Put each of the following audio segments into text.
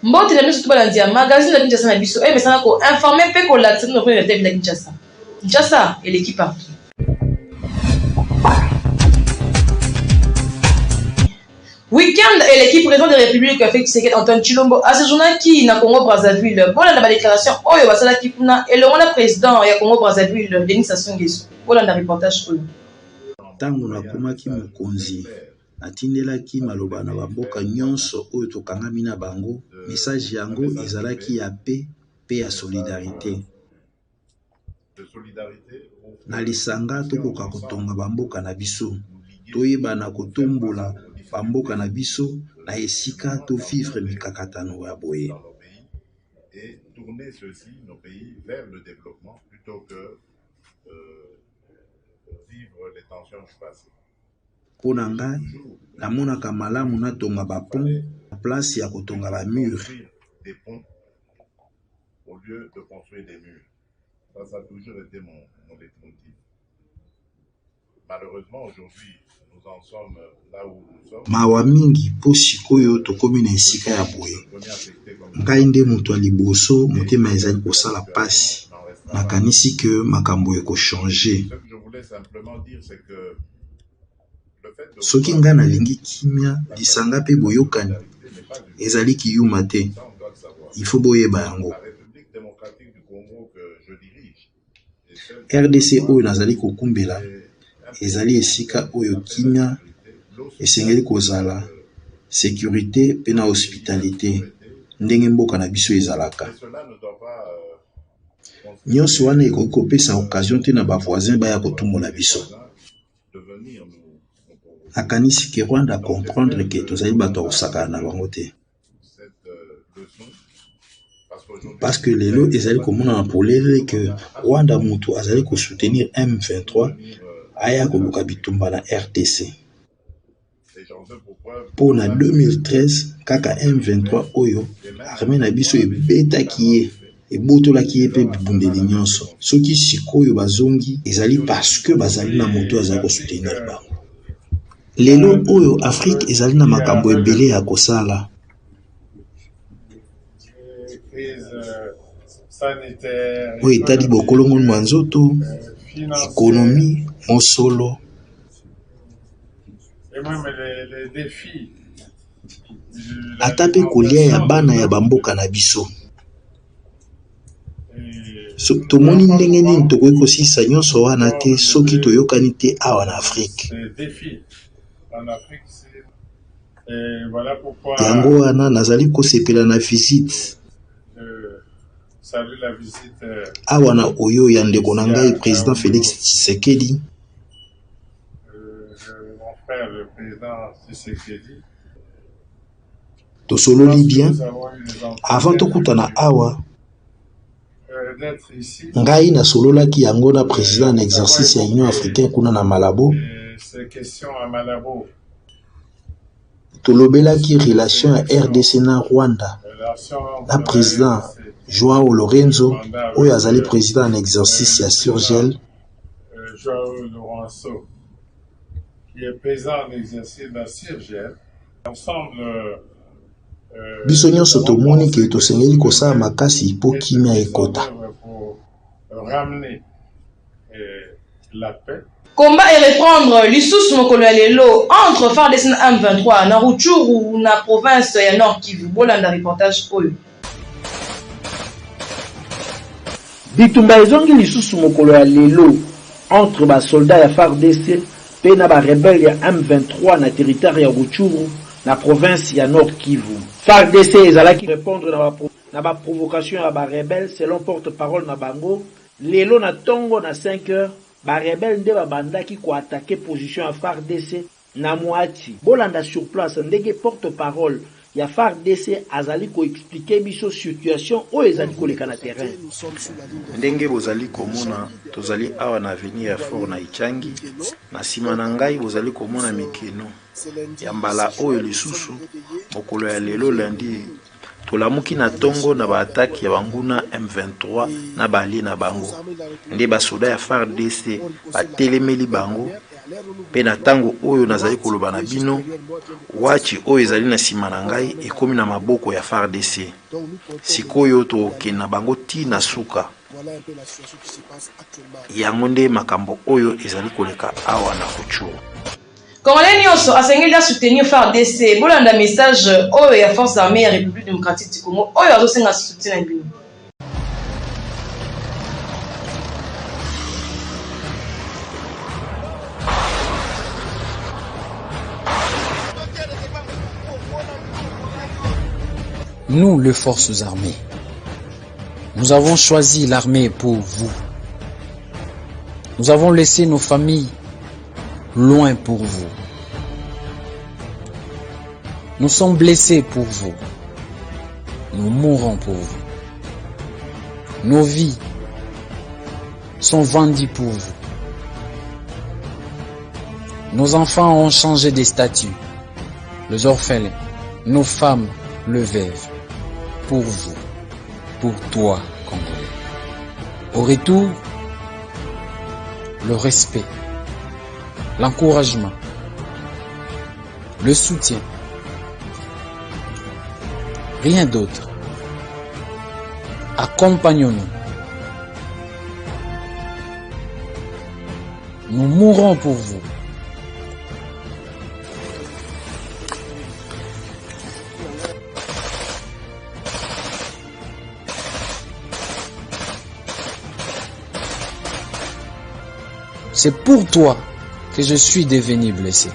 Mbote la nusu tubalandia magazine la Kinshasa na biso mais ça ko informer pe ko la tsino no la tête de Kinshasa. Kinshasa et l'équipe partout. Week-end et l'équipe président de la République a fait Tshisekedi Antoine Tshilombo à ce journal qui na Congo Brazzaville. Voilà la déclaration oyo basala kipuna et le président ya Congo Brazzaville Denis Sassou Nguesso. Voilà le reportage oyo. Tango nakomaki mokonzi atindelaki maloba na bamboka nyonso oyo tokangami na bango, message yango ezalaki ya paix pe ya solidarité. Na lisanga tokoka kotonga bamboka na biso, toyebana kotombola bamboka na biso na esika to vivre mikakatano ya boye. Et tourner ceci, nos pays, vers le développement plutôt que vivre les tensions passées. Pona nga namonaka malamu natonga ba pont na place ya kotonga ba mur. Des ponts au lieu de construire des murs. Ça a toujours été mon leitmotiv. Malheureusement aujourd'hui nous en sommes là où nous sommes. Mawa mingi po sikoyo tokomi na esika ya boye. Ngai nde moto ya liboso motema ezali kosala pasi. Nakanisi ke makambo eko changer. Ce que je voulais simplement dire c'est que soki nga nalingi kimia lisanga pe boyokani ezali kiyuma te. Il faut boyeba yango. RDC oyo nazali kokumbela ezali esika oyo kimia esengeli kozala sécurité pe na hospitalité ndenge mboka na biso ezalaka. Nyonso wana ekoki kopesa occasion te na bavoisin baya kotumbola biso. Akanisi ke Rwanda comprendre ke tozali bato osakana na bango te. Parce que lelo ezali komona polele ke Rwanda mutu azali ko soutenir M23 aya koluka bitumba na RDC. Pour na 2013 kaka M23 oyo armée na biso ebetaki ye ebotolaki ye pe bibundeli nyonso. Soki sikoyo bazongi ezali parce que bazali na moto azali ko soutenir bango. Lelo oyo Afrique ezali na makambo ebele ya kosala. Oyo etali bokolongo mwa nzoto, économie, mosolo. Ata pe kolia ya bana ya bamboka na biso. So, tomoni ndenge nini tokoki kosisa nyonso wana te soki toyokani te awa na Afrique. Yango wana nazali kosepela na visite awa na oyo ya ndeko na ngai président Félix Tshisekedi. Tosololi bien avant tokutana awa. Ngai na sololaki yango na président en exercice ya Union africaine kuna na Malabo. Tolobelaki relation ya RDC na Rwanda na président Joao Lorenzo oyo azali président en exercice ya Surgel. Joao Lorenzo qui est président en exercice de Surgel. Ensemble biso nyonso tomoni ke tosengeli kosala makasi po kimia ekota. Combat et reprendre lisusu mokolo ya lelo entre FARDC na M23 na Rutshuru na province ya Nord Kivu. Bolanda reportage oyo. Bitumba ezongi lisusu mokolo ya lelo entre ba soldats ya FARDC pe na ba rebelle ya M23 na territoire ya Rutshuru na province ya Nord Kivu. FARDC ezalaki répondre na ba provocation ya ba rebelle selon porte-parole na bango. Lelo na tongo na 5 heures ba rebelle nde babandaki ko attaquer position ya FARDC na Mwati. Bolanda sur place ndenge porte-parole ya FARDC azali ko expliquer biso situation oyo ezali koleka na terrain. Ndenge bozali komona tozali awa na avenir ya Fort na Ichangi na sima na ngai bozali komona mikeno ya mbala oyo lisusu mokolo ya lelo lundi tolamuki na tongo na baataki ya banguna M23 na bali na bango nde basoda ya FARDC batelemeli bango pe na tango oyo nazali koloba na bino wachi oyo ezali na sima na ngai ekomi na maboko ya FARDC sikoyo tokende na bango ti na suka yango nde makambo oyo ezali koleka awa na Rutshuru. Congolais nyonso asengeli à soutenir FARDC bolanda message oyo ya force armée ya République démocratique du Congo oyo azosenga soutien na bino. Nous, les forces armées, nous avons choisi l'armée pour vous. Nous avons laissé nos familles loin pour vous. Nous sommes blessés pour vous. Nous mourrons pour vous. Nos vies sont vendues pour vous. Nos enfants ont changé de statut. Les orphelins, nos femmes, le veuve. Pour vous, pour toi, Congolais. Au retour, le respect, l'encouragement, le soutien. Rien d'autre. Accompagnons-nous. Nous mourrons pour vous. C'est pour toi que je suis devenu blessé.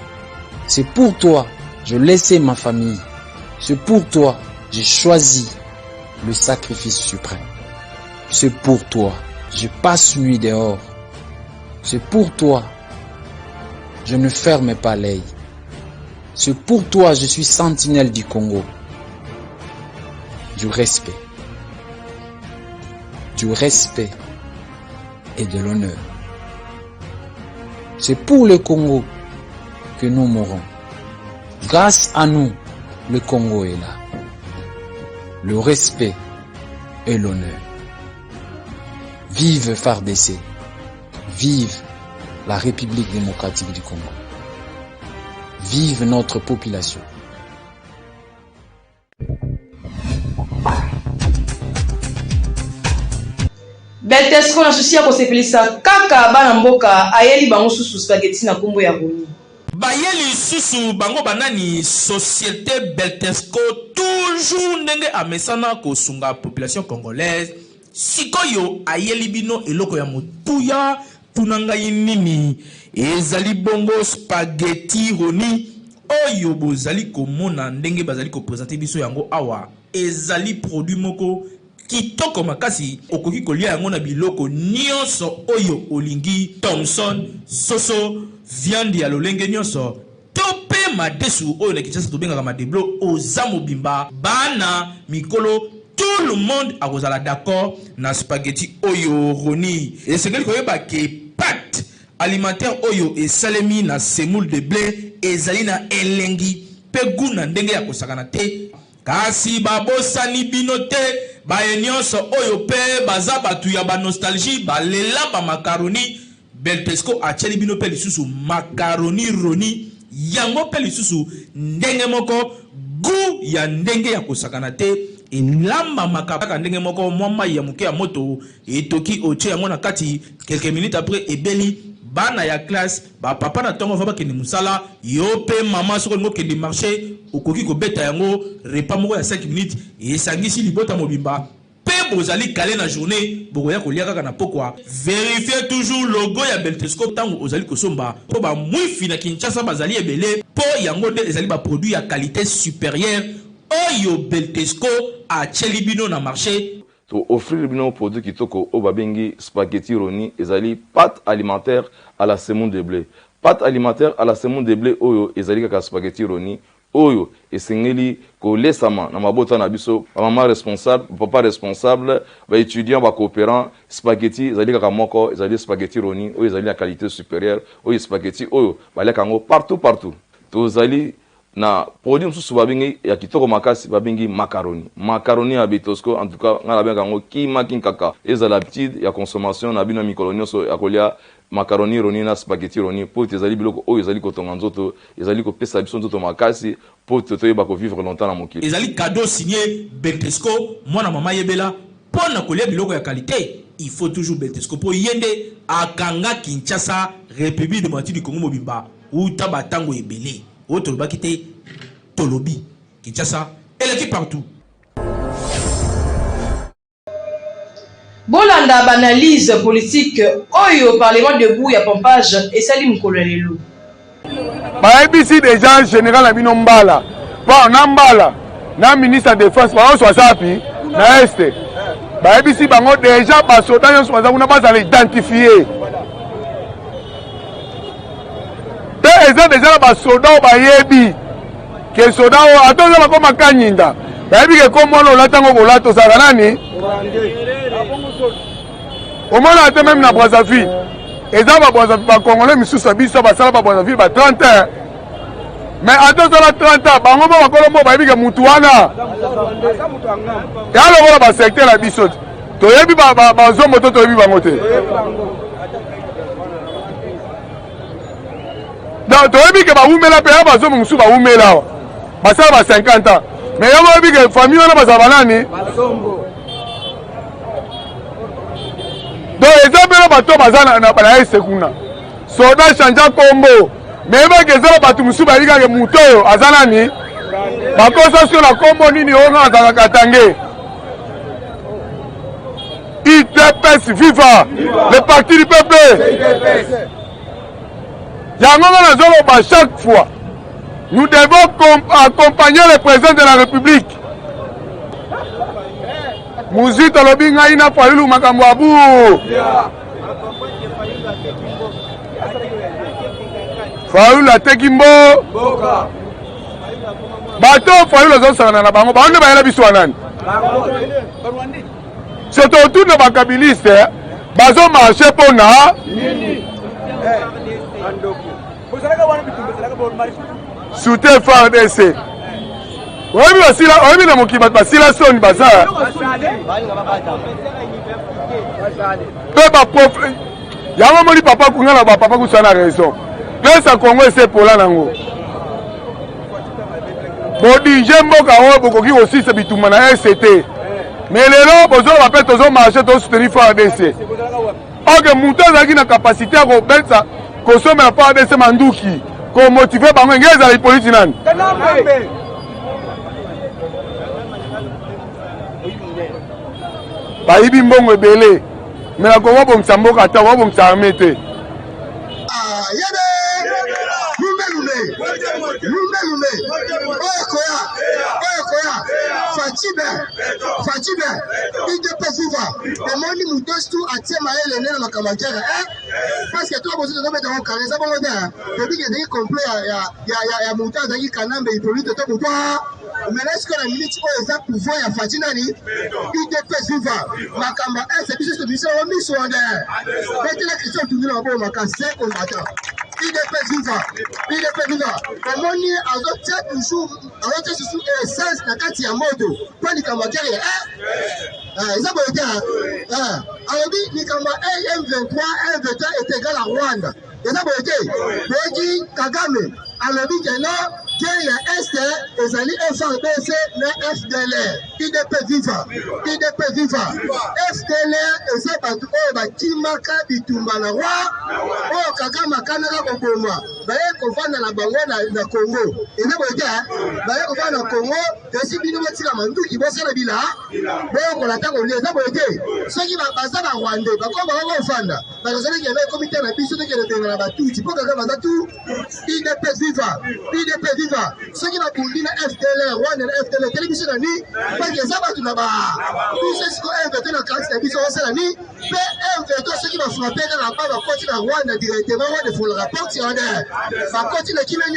C'est pour toi que je laissais ma famille. C'est pour toi que j'ai choisi le sacrifice suprême. C'est pour toi que je passe nuit dehors. C'est pour toi que je ne ferme pas l'œil. C'est pour toi que je suis sentinelle du Congo. Du respect. Du respect et de l'honneur. C'est pour le Congo que nous mourons. Grâce à nous, le Congo est là. Le respect et l'honneur. Vive FARDC. Vive la République démocratique du Congo. Vive notre population. Beltesco na susi ya kosepelisa kaka bana mboka ayeli bango susu spaghetti na kombo ya Roni. Bayeli susu bango banani société Beltesco toujours ndenge amesana kosunga population congolaise. Sikoyo ayeli bino eloko ya motuya tunanga nini ezali bongo spaghetti Roni oyo bozali komona ndenge bazali ko présenter biso yango awa ezali produit moko kitoko makasi okoki kolia yango na biloko nyonso oyo olingi Thomson soso viande ya lolenge nyonso tope madesu oyo na Kinshasa tobengaka madeblo oza mobimba bana mikolo tout le monde akozala d'accord na spaghetti oyo Roni esengeli koyeba ke pâte alimentaire oyo esalemi na semoule de blé ezali na elengi pe guna ndenge ya kosakana te kasi babosani bino te baye nyonso oyo pe baza batu ya ba nostalgie balela ba macaroni Beltesco acheli bino pe lisusu macaroni Roni yango pe lisusu ndenge moko gu ya ndenge ya kosakana te elamba makaka ndenge moko mwa ya muke ya moto etoki oche yango na kati quelques minutes après ebeli bana ya classe ba papa na tongo va bakende musala yo pe mama soko ngo kende marché okoki ko beta yango repas moko ya 5 minutes et sangisi libota mobimba pe bozali calé na journée bokoya ko lia kaka na pokwa vérifiez toujours logo ya Beltesco tango ozali kosomba po ba mwifi na Kinshasa bazali ebele po yango de ezali ba produit ya qualité supérieure oyo Beltesco a chelibino na marché to offrir bino produit kitoko o babengi spaghetti Roni ezali pâte alimentaire à la semoule de blé. Pâte alimentaire à la semoule de blé oyo ezali kaka spaghetti Roni oyo esengeli kolesama na mabota na biso maman responsable papa responsable ba étudiant ba coopérant spaghetti ezali kaka moko ezali spaghetti roni oyo ezali la qualité supérieure oyo spaghetti oyo baleka ngo partout tozali na produit mususu babingi ya kitoko makasi babingi macaroni ya Bitosco en tout cas ngala benga ngo kima kinkaka ezala l'habitude ya consommation na bino mikolo nyonso ya kolia macaroni roni na spaghetti roni po ezali biloko oyo ezali kotonga nzoto ezali kopesa biso nzoto makasi po toyeba ko vivre longtemps na mokili ezali cadeau signé Betesco mwana mama yebela pona kolia biloko ya qualité il faut toujours Betesco po yende akanga Kinshasa République démocratique du Congo mobimba uta batango ebele autre bakité Tolobi Kinshasa et l'équipe partout. Bolanda banalise politique oyo parlement debout ya pompage et Salim Kolelelo. ABC déjà général Abino Mbala. Pas Nambala. Na ministre de défense ba so asapi na este. ABC bango déjà ba soda so aza kuna ba za identifier. Eza déjà ba soda ba yebi ke soda o atonza ba koma kanyinda bayebi ke komono latango bolato saka nani omona ate même na Brazzaville eza ba Brazzaville ba congolais misusu biso ba sala ba Brazzaville ba 30 ans mais atonza la 30 ans bango ba kolombo bayebi ke mutu wana ya lokola ba secteur la biso toyebi ba zombo to toyebi bango te donc toyebi ke baumela mpe ya bazomo mosusu baumela basala ba 50 ans mais yo boyebi ke famille wana bazala banani donc eza mpena bato baza na ese kuna soda changea kombo mais yebaki ezala bato mosusu bayebikake moto oyo aza nani bakosa sio na kombo nini oyo nga azalaka tange UDPS viva le parti du peuple yango nga nazoloba chaque fois nous devons accompagner le président de la République. Muzito lobi ngai na Fayulu makambo abu. Fayulu atekimbo. Bato Fayulu azosana na bango baonde bayela biso nani. C'est autour de bakabiliste bazo marcher pona. Soutien FARDC. Oyebi basila, oyebi na mokiba basila soni baza. Pe ba prof. Yango moli papa kungana ba papa kusana raison. Pesa Congo ese pola nango. Bodi jemboka o bokoki aussi se bituma na ST. Mais lelo bozo ba pe tozo marcher to soutenir FARDC. Ok muto zaki na capacité à robetsa consommer FARDC manduki. Ko motiver bango ngeza la politique nani. Bayibi mbongo ebele mais na Congo bongisa mboka ata bongisa armée te. Fatibe UDPS viva omoni mudostu atie mayele nene makamangere parce que toi bozo tobeta ko kanisa bongo da tobi ke deki complot ya muta azaki kanambe ipolite to kupa mais est-ce que la minute oyo eza pouvoir ya Fati nani UDPS viva makamba ese biso biso wa miso wande betela Christian tumina bo makase combattant UDPS viva omoni azotia toujours azotia sous essence na kati ya moto kwa nikamagere eza boyota alobi nikamba M23 M23 est égal à Rwanda eza boyote boyoki Kagame alobi keno guerre ya Est ezali FARDC na FDLR UDPS viva FDLR eza bato oyo bakimaka bitumba na roi oyo Kagame akanaka koboma baye kovanda na bango na Congo eza boyote baye kovanda na Congo esi bino botika manduki bosala bila boyokola ntango lia eza boyote soki baza ba Rwandais bakoma bakofanda bazali kende komite na biso tokende benga na batuti mpo Kagame aza tu UDPS viva soki babundi na FDLR Rwanda na FDLR tele biso na ni parce que eza bato na ba biso siko invité na carte na biso osala ni M23 ceux qui vont frapper dans la bas va continuer à Rwanda directement, on faut le rapport sur un va continuer qui mène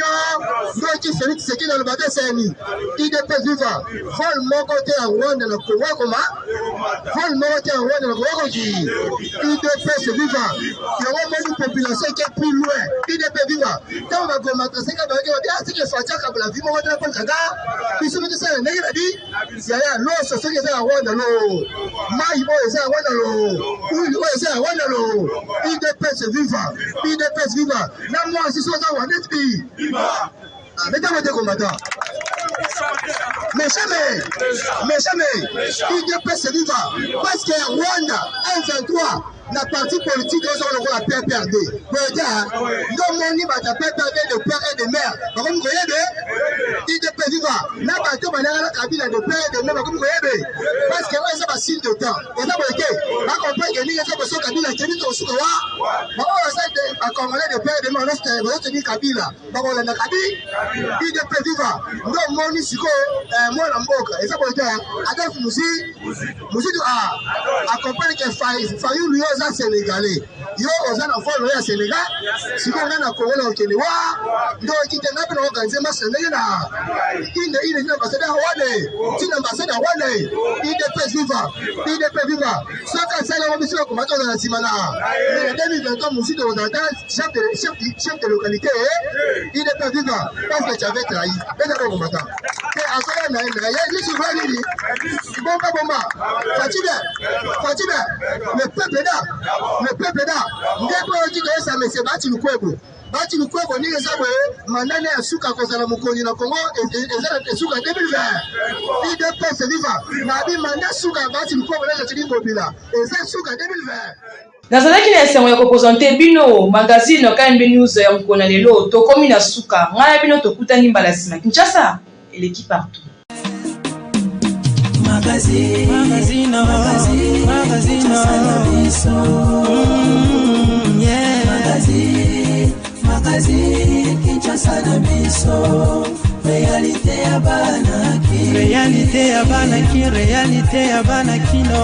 donc qui Félix c'est qui dans le bataille CNI IDP viva vol mon côté à Rwanda le Congo comment vol mon côté à Rwanda le Congo qui IDP c'est viva il y aura une population qui est plus loin IDP viva quand on va commencer c'est qu'on va dire c'est que Fatia comme la vie mon côté pour Kaga puis ce que ça n'est pas dit il y a l'eau c'est ce qui est à Rwanda l'eau mai c'est à Rwanda l'eau oui c'est à Rwanda l'eau IDP c'est viva IDP c'est viva là moi si soit à Rwanda viva mettez-moi des combattants. Mais jamais, IDP c'est vivant. Parce que Rwanda, 1-23, la partie politique, ils ont le PPRD. Vous dire, non, mon niveau de PPRD de père et de mère. Vous voyez, IDP vivant. La partie, on a la cabine de père et de mère. Vous voyez, parce que là, ça va signe de temps. Et ça, vous voyez, on comprend que nous, on a cabine qui est au Soukoua. On a Congolais de père et de mère, on a tenu Kabila. On a Kabila. IDP vivant. Non, mon niveau, moi, la mboka. Et ça, vous voyez, Adolphe Moussi, accompagne que Fayou lui aux Sénégalais. Yo, aux enfants, le Sénégal, si on a un Congolais au Kenya, donc il est là pour organiser ma Sénégal. Il est ambassadeur Rwanda. Il est ambassadeur Rwanda. IDP vivant. Ce qu'on sait, la mission comme dans la Simana. Mais en 2023, Moussi de Rwanda, chef de localité, IDP vivant. Parce que tu avais trahi. Et d'accord, combattant. Et à ce moment-là, il y a une souveraineté. Bomba. Fatime, le peuple là. Ndeko qui doit ça mais c'est bati lukwebo ni ça manane ya suka kozala mukoni na Congo et suka 2020 IDP c'est vivant na bi manda suka bati lukwebo na tili ngobila et ça suka 2020 nazalaki na esengo ya kopresente bino magazine KNB News ya mokona lelo tokomi na suka ngai bino tokutani mbala nsima Kinshasa eleki partout Magazine Kinshasa na biso réalité ya bana kino